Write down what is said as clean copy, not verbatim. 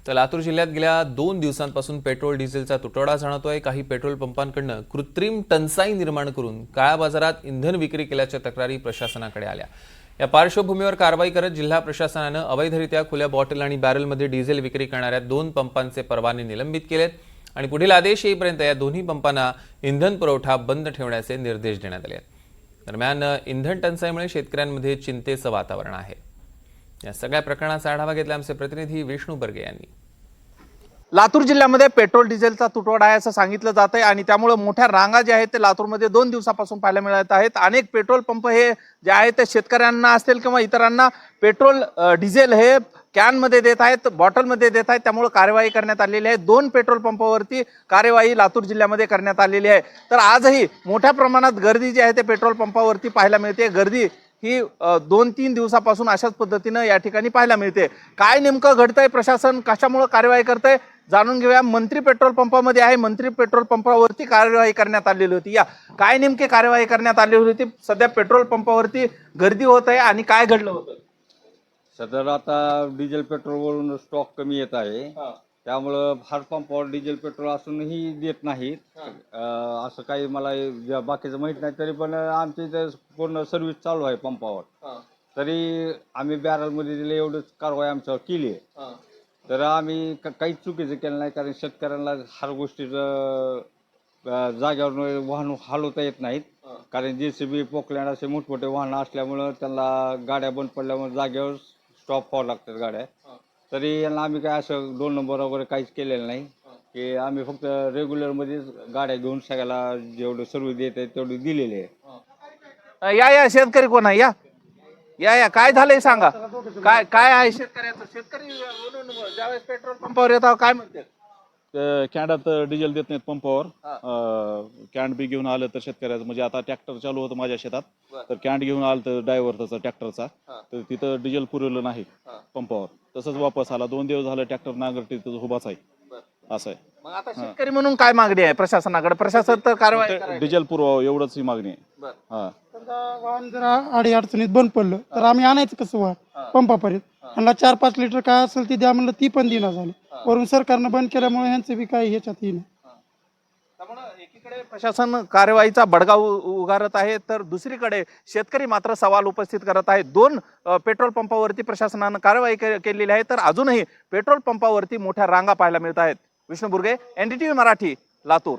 तर लातूर जिल्ह्यात गेल्या 2 दिवसांपासून पेट्रोल डिझेलचा तुटवडा जाणवतोय। काही पेट्रोल पंपांकडून कृत्रिम टंचाई निर्माण करून काळ्या बाजारात इंधन विक्री केल्याच्या तक्रारी प्रशासनाकडे आल्या। या पार्श्वभूमीवर कारवाई करत जिल्हा प्रशासनाने अवैधरित्या खुल्या बॉटल आणि बॅरलमध्ये डिझेल विक्री करणाऱ्या 2 पंपांचे परवाने निलंबित केलेत आणि पुढील आदेश येईपर्यंत या दोन्ही पंपांना इंधन पुरवठा बंद ठेवण्याचे निर्देश देण्यात आले आहेत। दरम्यान इंधन टंचाईमुळे शेतकऱ्यांमध्ये चिंतेचं वातावरण आहे। या सगळ्या प्रकरणाचा आढावा घेतला आमचे प्रतिनिधी विष्णू बर्गे यांनी। लातूर जिल्ह्यामध्ये पेट्रोल डिझेलचा तुटवडा आहे असं सांगितलं जात आहे आणि त्यामुळे मोठ्या रांगा जे आहेत ते लातूरमध्ये 2 दिवसापासून पाहायला मिळत आहेत। अनेक पेट्रोल पंप हे जे आहेत ते शेतकऱ्यांना असतील किंवा इतरांना पेट्रोल डिझेल हे कॅनमध्ये देत आहेत, बॉटलमध्ये देत आहेत। त्यामुळे कार्यवाही करण्यात आलेली आहे। 2 पेट्रोल पंपावरती कार्यवाही लातूर जिल्ह्यामध्ये करण्यात आलेली आहे। तर आजही मोठ्या प्रमाणात गर्दी जी आहे ते पेट्रोल पंपावरती पाहायला मिळते। गर्दी ही 2-3 दिवसापासून अशाच पद्धतीनं या ठिकाणी पाहायला मिळते। काय नेमकं घडतंय, प्रशासन कशामुळे कार्यवाही करतंय जाणून घेऊया। मंत्री पेट्रोल पंपामध्ये आहे, मंत्री पेट्रोल पंपावरती कार्यवाही करण्यात आलेली होती। या काय नेमकी कार्यवाही करण्यात आलेली होती, सध्या पेट्रोल पंपावरती गर्दी होत आहे आणि काय घडलं होतं? सदर आता डिझेल पेट्रोलवरून स्टॉक कमी येत आहे, त्यामुळं हर पंपावर डिझेल पेट्रोल असूनही देत नाहीत। असं काही मला बाकीचं माहित नाही, तरी पण आमच्या इथे पूर्ण सर्व्हिस चालू आहे पंपावर। तरी आम्ही बॅरलमध्ये दिले एवढंच कारवाई आमच्यावर केली आहे। तर आम्ही काहीच चुकीचं केलं नाही, कारण शेतकऱ्यांना हर गोष्टीचं जागेवर वाहन हलवता येत नाहीत, कारण JCB पोकलँड असे मोठमोठे वाहनं असल्यामुळं त्यांना गाड्या बंद पडल्यामुळे जागेवर स्टॉप व्हावं लागतात गाड्या। तरी यांना आम्ही काय असं 2 नंबर वगैरे काहीच केलेलं नाही, की आम्ही फक्त रेग्युलरमध्येच गाड्या घेऊन सगळ्याला जेवढं सर्व्हिस देत आहे तेवढी दिलेली आहे। या शेतकरी कोण आहे? या काय झालंय सांगा, काय आहे शेतकऱ्याचं? शेतकरी ज्यावेळेस पेट्रोल पंपावर येतात काय म्हणते? कॅन्डात डिझेल देत नाहीत पंपावर। कॅन्ड बी घेऊन आलं तर शेतकऱ्याचं, म्हणजे आता ट्रॅक्टर चालू होतं माझ्या शेतात, तर कॅन्ड घेऊन आलं तर ड्रायव्हरचा ट्रॅक्टरचा, तर तिथं डिझेल पुरवलं नाही पंपावर, तसंच वापस आला। 2 दिवस झालं ट्रॅक्टर नांगरटी तिथं उभाच आहे, असं आहे। मग आता शेतकरी म्हणून काय मागणी आहे प्रशासनाकडे? प्रशासन तर कारवाई डिझेल पुरवावं एवढंच ही मागणी आहे। वाहन जर अडी अडचणीत बंद पडलं तर आम्ही आणायचं कसं वाहन पंपापर्यंत? ह्यांना 4-5 लिटर काय असेल ती द्या म्हणलं, ती पण दिना झाली। वरून सरकारनं बंद केल्यामुळे ह्यांचं बी काही ह्याच्यात येईल। त्यामुळे एकीकडे प्रशासन कार्यवाहीचा बडगा उगारत आहे, तर दुसरीकडे शेतकरी मात्र सवाल उपस्थित करत आहेत। 2 पेट्रोल पंपावरती प्रशासनानं कारवाई केलेली आहे, तर अजूनही पेट्रोल पंपावरती मोठ्या रांगा पाहायला मिळत आहेत। विष्णू बुर्गे, NDTV मराठी, लातूर।